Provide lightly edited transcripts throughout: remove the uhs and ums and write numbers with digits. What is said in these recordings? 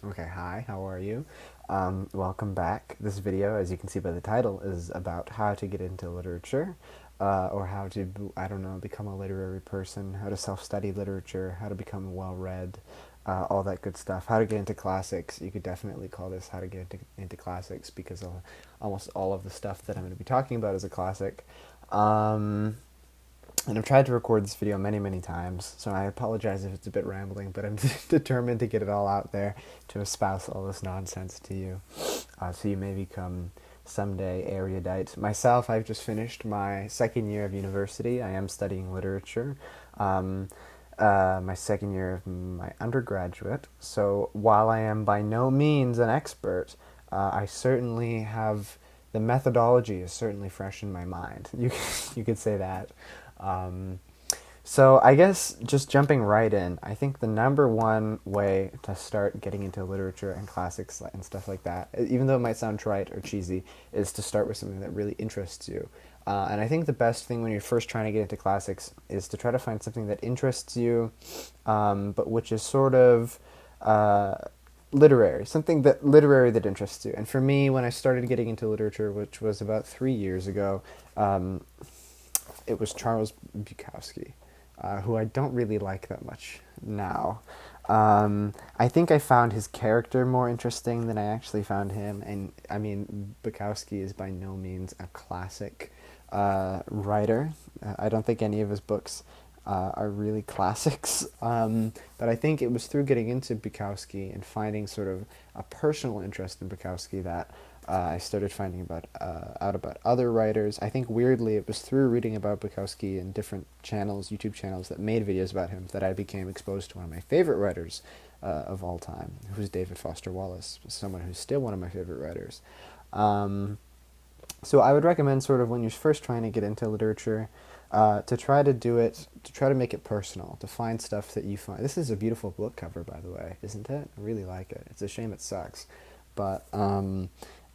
Okay, hi, how are you? Welcome back. This video, as you can see by the title, is about how to get into literature, or how to, I don't know, become a literary person, how to self-study literature, how to become well-read, all that good stuff. How to get into classics. You could definitely call this how to get into classics, because almost all of the stuff that I'm going to be talking about is a classic. And I've tried to record this video many, many times, so I apologize if it's a bit rambling, but I'm determined to get it all out there, to espouse all this nonsense to you, so you may become someday erudite. Myself, I've just finished my second year of university. I am studying literature, my second year of my undergraduate, so while I am by no means an expert, I certainly have, the methodology is certainly fresh in my mind. You could say that. Um, so I guess just jumping right in, I think the number one way to start getting into literature and classics and stuff like that, even though it might sound trite or cheesy, is to start with something that really interests you. And I think the best thing when you're first trying to get into classics is to try to find something that interests you, but which is sort of literary that interests you. And for me, when I started getting into literature, which was about 3 years ago, it was Charles Bukowski, who I don't really like that much now. I think I found his character more interesting than I actually found him, and I mean, Bukowski is by no means a classic writer. I don't think any of his books are really classics, but I think it was through getting into Bukowski and finding sort of a personal interest in Bukowski that I started finding out about other writers. I think weirdly it was through reading about Bukowski in different channels, YouTube channels that made videos about him, that I became exposed to one of my favorite writers of all time, who's David Foster Wallace, someone who's still one of my favorite writers. So I would recommend, sort of when you're first trying to get into literature, to try to do it, to try to make it personal, to find stuff that you find. This is a beautiful book cover, by the way, isn't it? I really like it. It's a shame it sucks. But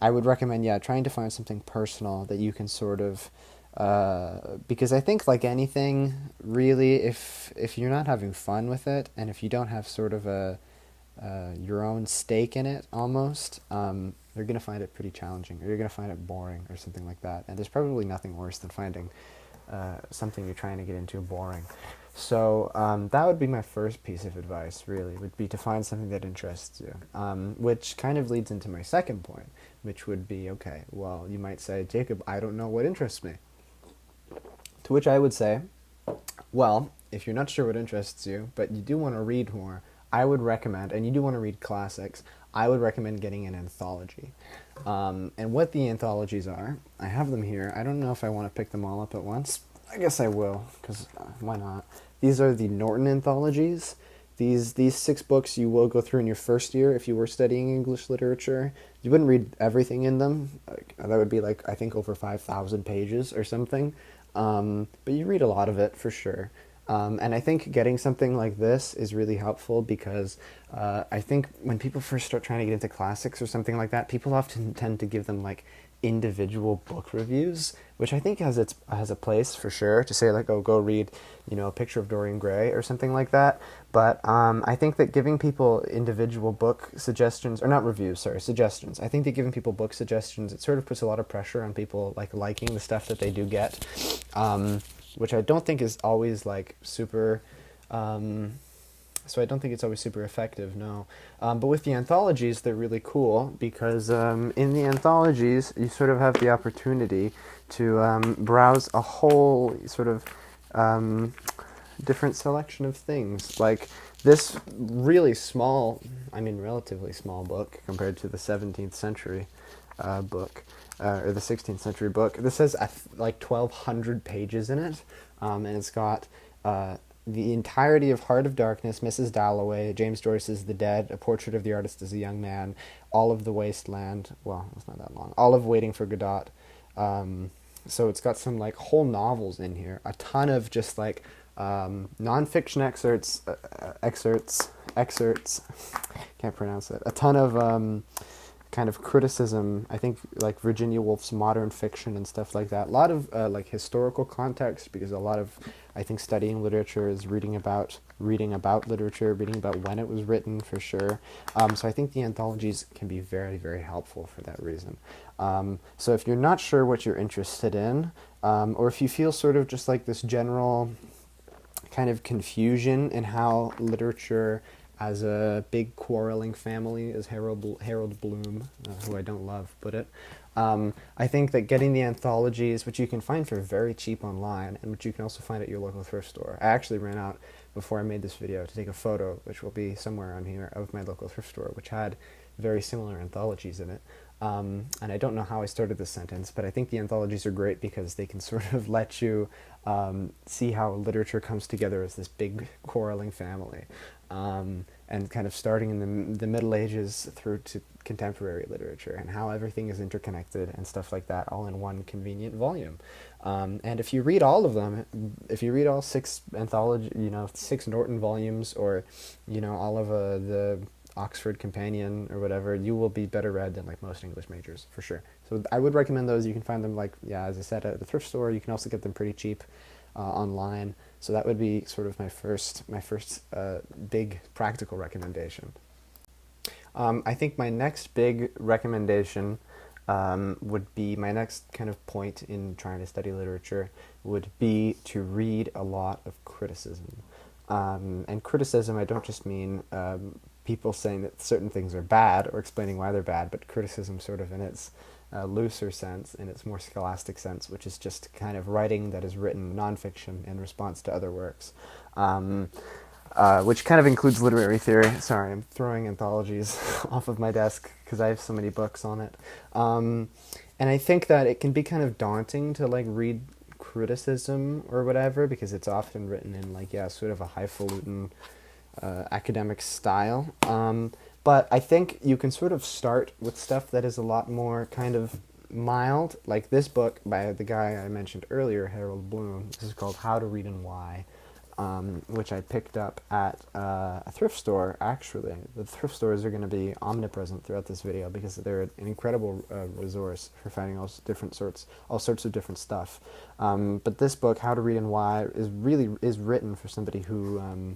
I would recommend, trying to find something personal that you can sort of, because I think, like anything, really, if you're not having fun with it, and if you don't have sort of your own stake in it, almost, you're going to find it pretty challenging, or you're going to find it boring, or something like that. And there's probably nothing worse than finding something you're trying to get into boring. So that would be my first piece of advice, really, would be to find something that interests you, which kind of leads into my second point, which would be, okay, well, you might say, Jacob, I don't know what interests me. To which I would say, well, if you're not sure what interests you, but you do want to read more, I would recommend, and you do want to read classics, I would recommend getting an anthology. And what the anthologies are, I have them here. I don't know if I want to pick them all up at once. I guess I will, because why not? These are the Norton anthologies. These 6 books you will go through in your first year if you were studying English literature. You wouldn't read everything in them. That would be like, I think, over 5,000 pages or something. But you read a lot of it for sure. And I think getting something like this is really helpful because I think when people first start trying to get into classics or something like that, people often tend to give them like individual book reviews, which I think has a place for sure, to say like, oh, go read, A Picture of Dorian Gray or something like that. But I think that giving people individual book suggestions, or not reviews, sorry, suggestions. I think that giving people book suggestions, it sort of puts a lot of pressure on people like liking the stuff that they do get, which I don't think is always like super. So I don't think it's always super effective, no. But with the anthologies, they're really cool because in the anthologies, you sort of have the opportunity to browse a whole sort of different selection of things. Like this really small, relatively small book compared to the 17th century book, or the 16th century book. This has like 1,200 pages in it, and it's got the entirety of Heart of Darkness, Mrs. Dalloway, James Joyce's The Dead, A Portrait of the Artist as a Young Man, All of the Wasteland, well, it's not that long, All of Waiting for Godot. So it's got some like whole novels in here, a ton of just like nonfiction excerpts, can't pronounce it, a ton of kind of criticism. I think like Virginia Woolf's modern fiction and stuff like that. A lot of like historical context, because a lot of, I think, studying literature is reading about literature, reading about when it was written, for sure. So I think the anthologies can be very, very helpful for that reason. So if you're not sure what you're interested in, or if you feel sort of just like this general kind of confusion in how literature as a big quarreling family, as Harold Bloom, who I don't love, put it, I think that getting the anthologies, which you can find for very cheap online, and which you can also find at your local thrift store. I actually ran out, before I made this video, to take a photo, which will be somewhere on here, of my local thrift store, which had very similar anthologies in it. And I don't know how I started this sentence, but I think the anthologies are great because they can sort of let you see how literature comes together as this big quarreling family. And kind of starting in the Middle Ages through to contemporary literature, and how everything is interconnected and stuff like that, all in one convenient volume. And if you read all of them, if you read all 6 anthology, 6 Norton volumes, or, all of the Oxford Companion or whatever, you will be better read than like most English majors, for sure. So I would recommend those. You can find them, like, as I said, at the thrift store. You can also get them pretty cheap online. So that would be sort of my first big practical recommendation. I think my next big recommendation would be, my next kind of point in trying to study literature would be to read a lot of criticism. And criticism, I don't just mean people saying that certain things are bad or explaining why they're bad, but criticism sort of in its looser sense, in its more scholastic sense, which is just kind of writing that is written, nonfiction, in response to other works, which kind of includes literary theory. Sorry, I'm throwing anthologies off of my desk because I have so many books on it. And I think that it can be kind of daunting to like read criticism or whatever, because it's often written in like, sort of a highfalutin academic style. But I think you can sort of start with stuff that is a lot more kind of mild, like this book by the guy I mentioned earlier, Harold Bloom. This is called How to Read and Why, which I picked up at a thrift store, actually. The thrift stores are going to be omnipresent throughout this video because they're an incredible resource for finding all sorts of different stuff. But this book, How to Read and Why, is written for somebody who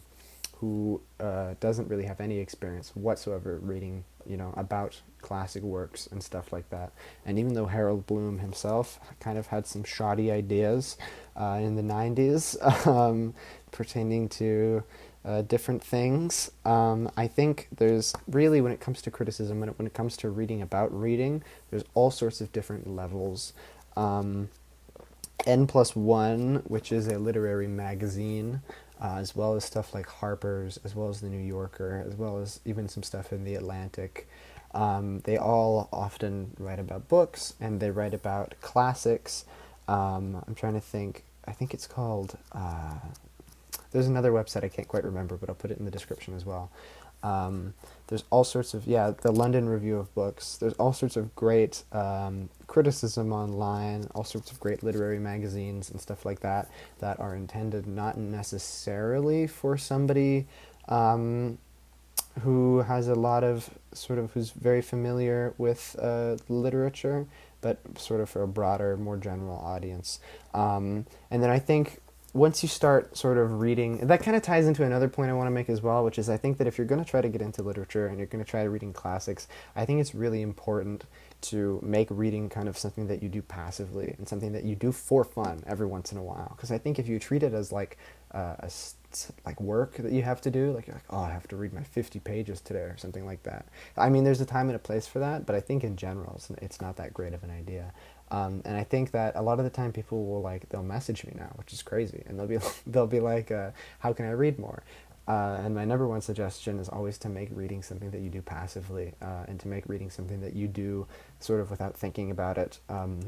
doesn't really have any experience whatsoever reading, about classic works and stuff like that. And even though Harold Bloom himself kind of had some shoddy ideas in the 90s pertaining to different things, I think there's really, when it comes to criticism, when it comes to reading about reading, there's all sorts of different levels. N+1, which is a literary magazine, as well as stuff like Harper's, as well as the New Yorker, as well as even some stuff in the Atlantic. They all often write about books, and they write about classics. I'm trying to think. I think it's called... there's another website I can't quite remember, but I'll put it in the description as well. There's all sorts of, the London Review of Books. There's all sorts of great criticism online, all sorts of great literary magazines and stuff like that are intended not necessarily for somebody who has a lot of who's very familiar with literature, but sort of for a broader, more general audience. And then I think once you start sort of reading, that kind of ties into another point I want to make as well, which is I think that if you're going to try to get into literature and you're going to try reading classics, I think it's really important to make reading kind of something that you do passively and something that you do for fun every once in a while. Because I think if you treat it as like work that you have to do, like you're like, oh, I have to read my 50 pages today or something like that. I mean, there's a time and a place for that, but I think in general it's not that great of an idea. And I think that a lot of the time people will they'll message me now, which is crazy, and they'll be like, how can I read more? And my number one suggestion is always to make reading something that you do passively, and to make reading something that you do sort of without thinking about it.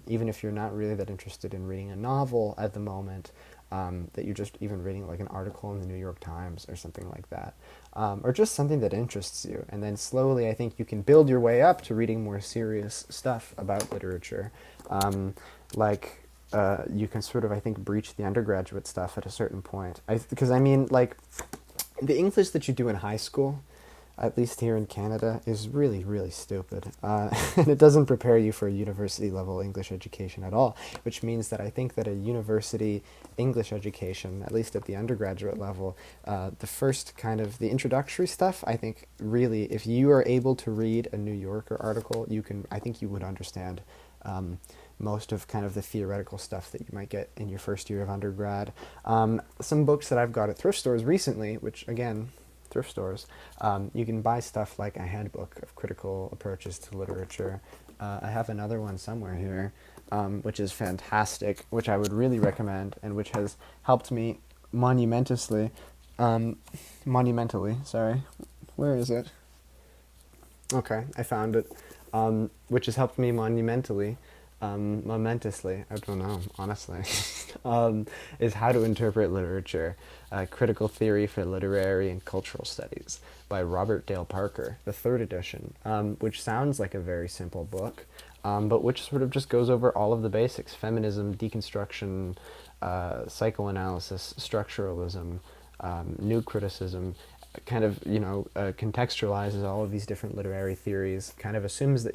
Even if you're not really that interested in reading a novel at the moment, that you're just even reading like an article in the New York Times or something like that. Or just something that interests you. And then slowly I think you can build your way up to reading more serious stuff about literature. You can sort of, I think, breach the undergraduate stuff at a certain point. Because the English that you do in high school, at least here in Canada, is really, really stupid. And it doesn't prepare you for a university level English education at all, which means that I think that a university English education, at least at the undergraduate level, the first kind of the introductory stuff, I think really, if you are able to read a New Yorker article, I think you would understand most of kind of the theoretical stuff that you might get in your first year of undergrad. Some books that I've got at thrift stores recently, which again, thrift stores, you can buy stuff like a handbook of critical approaches to literature. I have another one somewhere here, which is fantastic, which I would really recommend, and which has helped me monumentally. Sorry. Where is it? Okay, I found it. Which has helped me momentously, I don't know, honestly, is How to Interpret Literature, Critical Theory for Literary and Cultural Studies by Robert Dale Parker, the third edition, which sounds like a very simple book, but which sort of just goes over all of the basics: feminism, deconstruction, psychoanalysis, structuralism, new criticism, kind of, contextualizes all of these different literary theories, kind of assumes that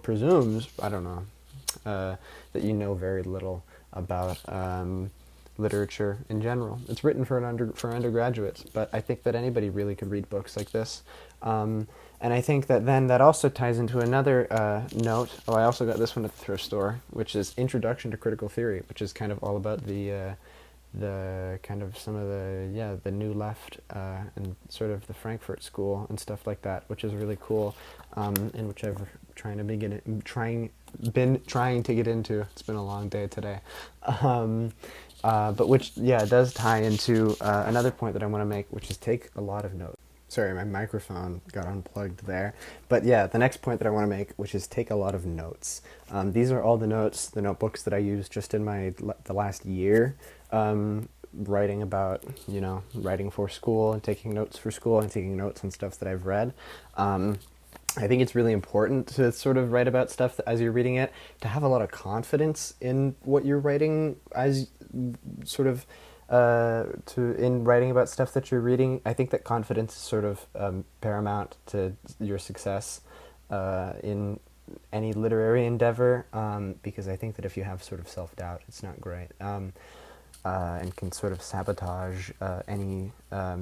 presumes, I don't know, that you know very little about literature in general. It's written for undergraduates, but I think that anybody really could read books like this. And I think that then that also ties into another note. Oh, I also got this one at the thrift store, which is Introduction to Critical Theory, which is kind of all about the kind of some of the new left and sort of the Frankfurt School and stuff like that, which is really cool, and which I've been trying to get into. It's been a long day today, but which does tie into another point that I want to make, which is take a lot of notes. Sorry, my microphone got unplugged there. But yeah, the next point that I want to make, which is take a lot of notes. These are all the notebooks that I used just in the last year, writing about, writing for school and taking notes for school and taking notes on stuff that I've read. I think it's really important to sort of write about stuff as you're reading it, to have a lot of confidence in what you're writing as sort of in writing about stuff that you're reading. I think that confidence is sort of paramount to your success in any literary endeavor, because I think that if you have sort of self-doubt, it's not great, and can sort of sabotage any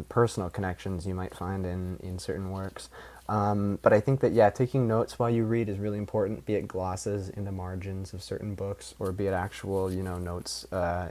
personal connections you might find in certain works. But I think that, taking notes while you read is really important, be it glosses in the margins of certain books, or be it actual, notes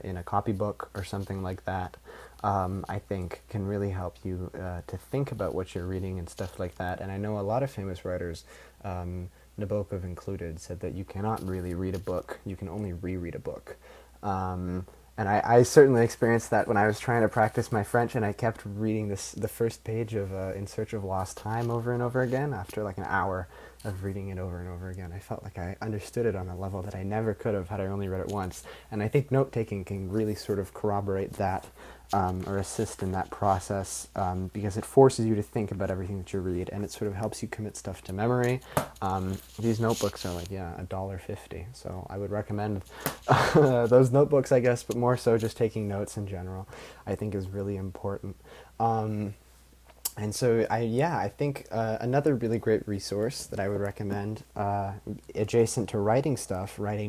in a copybook or something like that, I think can really help you to think about what you're reading and stuff like that. And I know a lot of famous writers, Nabokov included, said that you cannot really read a book, you can only reread a book. And I certainly experienced that when I was trying to practice my French, and I kept reading the first page of In Search of Lost Time over and over again. After like an hour of reading it over and over again, I felt like I understood it on a level that I never could have had I only read it once. And I think note-taking can really sort of corroborate that, or assist in that process, because it forces you to think about everything that you read, and it sort of helps you commit stuff to memory. These notebooks are like, $1.50, so I would recommend those notebooks, I guess, but more so just taking notes in general, I think is really important. And so I think another really great resource that I would recommend, adjacent to writing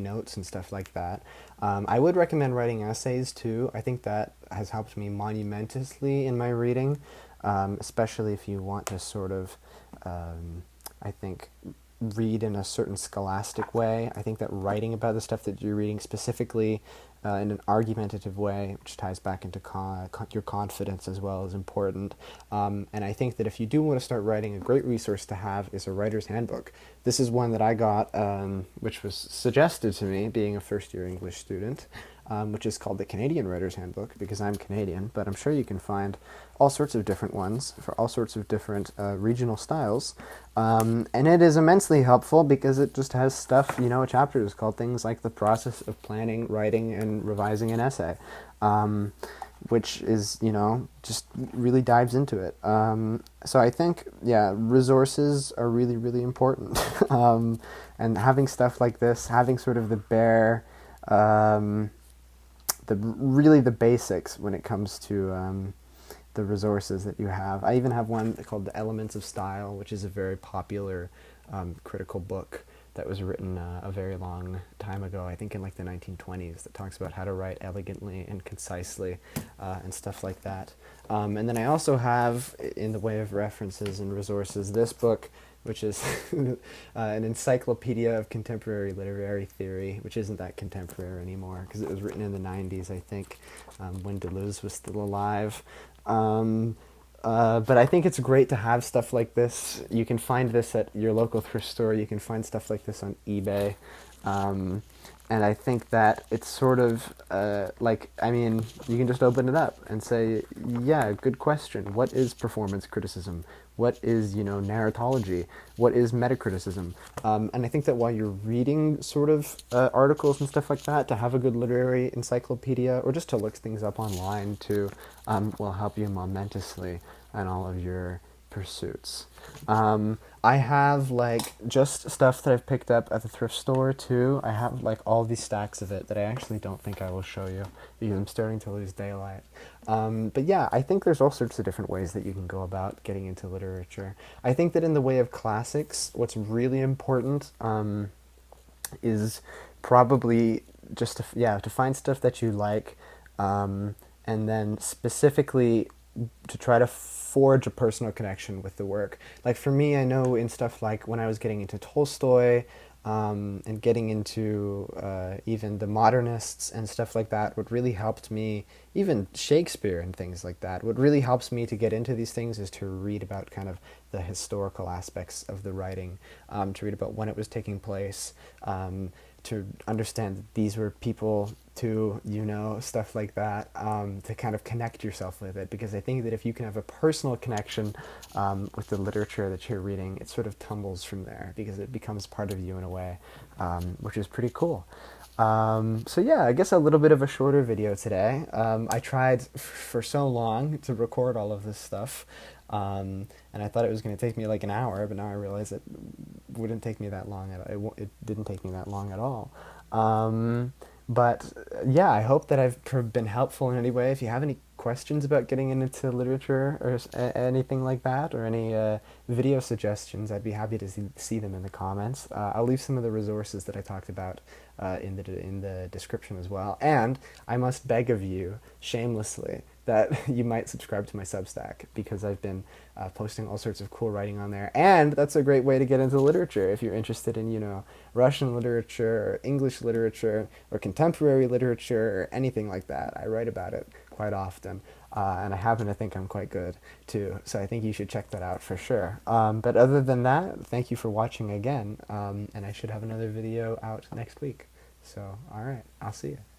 notes and stuff like that, I would recommend writing essays too. I think that has helped me monumentously in my reading, especially if you want to sort of, I think, read in a certain scholastic way. I think that writing about the stuff that you're reading specifically in an argumentative way, which ties back into your confidence as well, is important. And I think that if you do want to start writing, a great resource to have is a writer's handbook. This is one that I got, which was suggested to me being a first-year English student, which is called the Canadian Writer's Handbook, because I'm Canadian, but I'm sure you can find all sorts of different ones for all sorts of different regional styles. And it is immensely helpful because it just has stuff, chapters called things like the process of planning, writing, and revising an essay, which is, just really dives into it. So I think, resources are really, really important. And having stuff like this, having sort of the bare, the basics when it comes to the resources that you have. I even have one called The Elements of Style, which is a very popular critical book that was written a very long time ago, I think in like the 1920s, that talks about how to write elegantly and concisely and stuff like that. And then I also have, in the way of references and resources, this book, which is an encyclopedia of contemporary literary theory, which isn't that contemporary anymore because it was written in the 90s, I think, when Deleuze was still alive. But I think it's great to have stuff like this. You can find this at your local thrift store. You can find stuff like this on eBay. And I think that it's sort of you can just open it up and say, yeah, good question. What is performance criticism? What is, narratology? What is metacriticism? And I think that while you're reading sort of articles and stuff like that, to have a good literary encyclopedia or just to look things up online too will help you momentously in all of your pursuits. I have just stuff that I've picked up at the thrift store too. I have all these stacks of it that I actually don't think I will show you because I'm starting to lose daylight. But yeah, I think there's all sorts of different ways that you can go about getting into literature. I think that in the way of classics, what's really important is probably just to find stuff that you like, and then specifically to try to forge a personal connection with the work. Like for me, I know in stuff like when I was getting into Tolstoy and getting into even the modernists and stuff like that, what really helped me, even Shakespeare and things like that, what really helps me to get into these things is to read about kind of the historical aspects of the writing, to read about when it was taking place, to understand that these were people too, stuff like that, to kind of connect yourself with it. Because I think that if you can have a personal connection with the literature that you're reading, it sort of tumbles from there because it becomes part of you in a way, which is pretty cool. So yeah, I guess a little bit of a shorter video today. I tried for so long to record all of this stuff, and I thought it was going to take me like an hour, but now I realize it wouldn't take me that long. It didn't take me that long at all. But yeah, I hope that I've been helpful in any way. If you have any questions about getting into literature or anything like that, or any video suggestions, I'd be happy to see them in the comments. I'll leave some of the resources that I talked about in the description as well. And I must beg of you, shamelessly, that you might subscribe to my Substack, because I've been posting all sorts of cool writing on there. And that's a great way to get into literature if you're interested in, Russian literature or English literature or contemporary literature or anything like that. I write about it quite often, and I happen to think I'm quite good too. So I think you should check that out for sure. But other than that, thank you for watching again, and I should have another video out next week. So, all right, I'll see you.